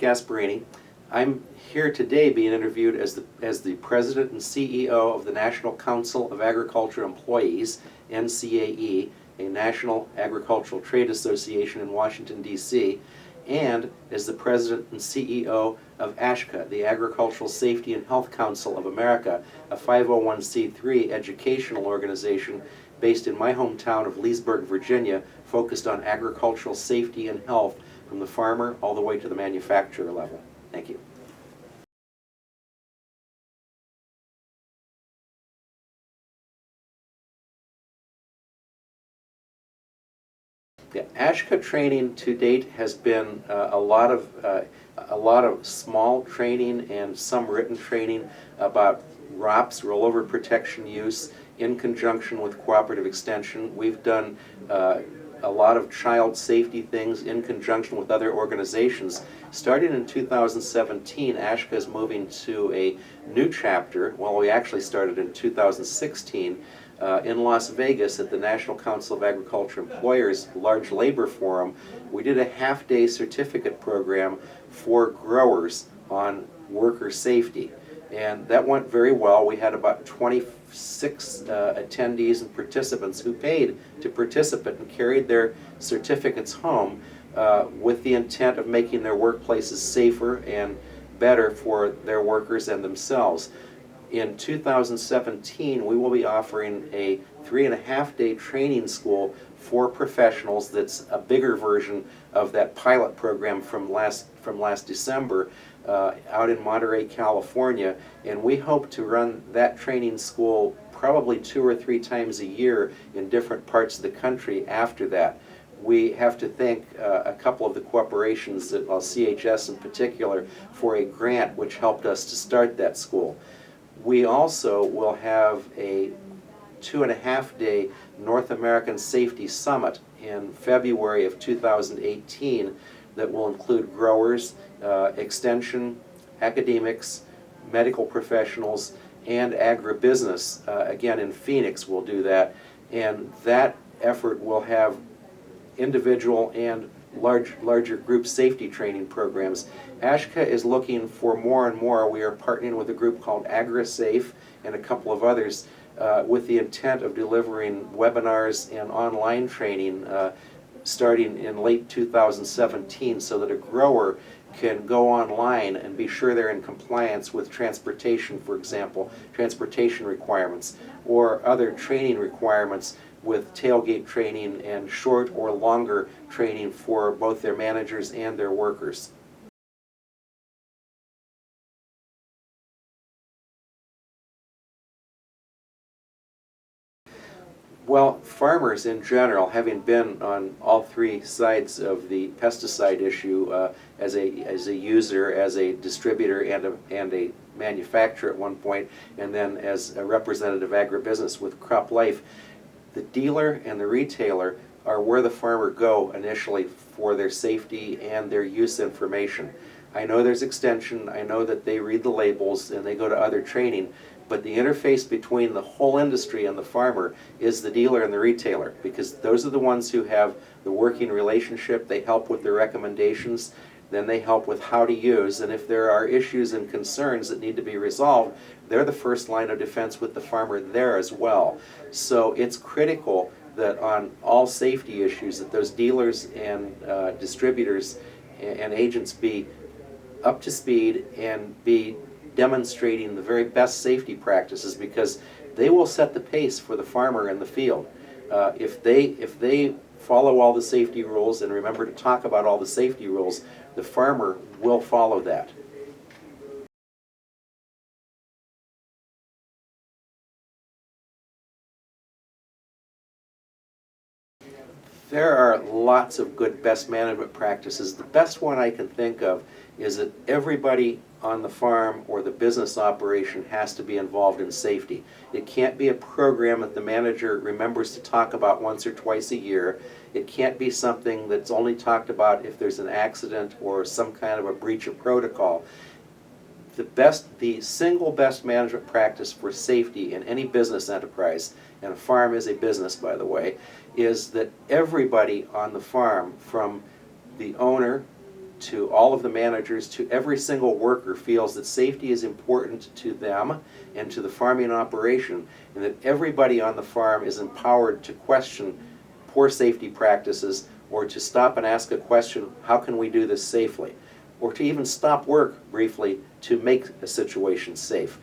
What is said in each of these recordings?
Gasperini. I'm here today being interviewed as the President and CEO of the National Council of Agriculture Employees, NCAE, a national agricultural trade association in Washington, D.C., and as the President and CEO of ASHCA, the Agricultural Safety and Health Council of America, a 501c3 educational organization based in my hometown of Leesburg, Virginia, focused on agricultural safety and health from the farmer all the way to the manufacturer level. Thank you. The ASHCA training to date has been a lot of small training and some written training about ROPS, rollover protection use, in conjunction with cooperative extension. We've done a lot of child safety things in conjunction with other organizations. Starting in 2017, ASHCA is moving to a new chapter. Well, we actually started in 2016 in Las Vegas at the National Council of Agriculture Employers Large Labor Forum. We did a half-day certificate program for growers on worker safety, and that went very well. We had about 26 attendees and participants who paid to participate and carried their certificates home with the intent of making their workplaces safer and better for their workers and themselves. In 2017, we will be offering a 3.5-day training school for professionals that's a bigger version of that pilot program from last December out in Monterey, California, and we hope to run that training school probably 2 or 3 times a year in different parts of the country after that. We have to thank a couple of the corporations, CHS in particular, for a grant which helped us to start that school. We also will have a 2.5-day North American Safety Summit in February of 2018 that will include growers, extension, academics, medical professionals, and agribusiness. Again, in Phoenix we'll do that, and that effort will have individual and larger group safety training programs. ASHCA is looking for more and more. We are partnering with a group called AgriSafe and a couple of others with the intent of delivering webinars and online training starting in late 2017 so that a grower can go online and be sure they're in compliance with transportation, for example, transportation requirements, or other training requirements with tailgate training and short or longer training for both their managers and their workers. Well, farmers in general, having been on all 3 sides of the pesticide issue as a user, as a distributor, and a manufacturer at one point, and then as a representative agribusiness with Crop Life, the dealer and the retailer are where the farmer go initially for their safety and their use information. I know there's extension, I know that they read the labels and they go to other training, but the interface between the whole industry and the farmer is the dealer and the retailer, because those are the ones who have the working relationship. They help with the recommendations, then they help with how to use, and if there are issues and concerns that need to be resolved, they're the first line of defense with the farmer there as well. So it's critical that on all safety issues that those dealers and distributors and agents be up to speed and be demonstrating the very best safety practices, because they will set the pace for the farmer in the field. If they follow all the safety rules and remember to talk about all the safety rules, the farmer will follow that. There are lots of good best management practices. The best one I can think of is that everybody on the farm or the business operation has to be involved in safety. It can't be a program that the manager remembers to talk about once or twice a year. It can't be something that's only talked about if there's an accident or some kind of a breach of protocol. The single best management practice for safety in any business enterprise, and a farm is a business, by the way, is that everybody on the farm, from the owner to all of the managers, to every single worker, feels that safety is important to them and to the farming operation, and that everybody on the farm is empowered to question poor safety practices, or to stop and ask a question, how can we do this safely? Or to even stop work briefly to make a situation safe.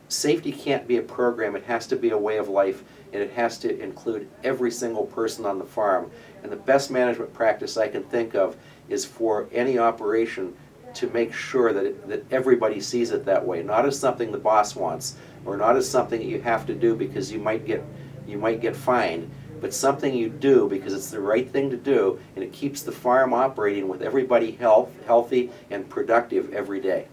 Safety can't be a program, it has to be a way of life, and it has to include every single person on the farm. And the best management practice I can think of is for any operation to make sure that everybody sees it that way, not as something the boss wants, or not as something that you have to do because you might get fined, but something you do because it's the right thing to do, and it keeps the farm operating with everybody healthy and productive every day.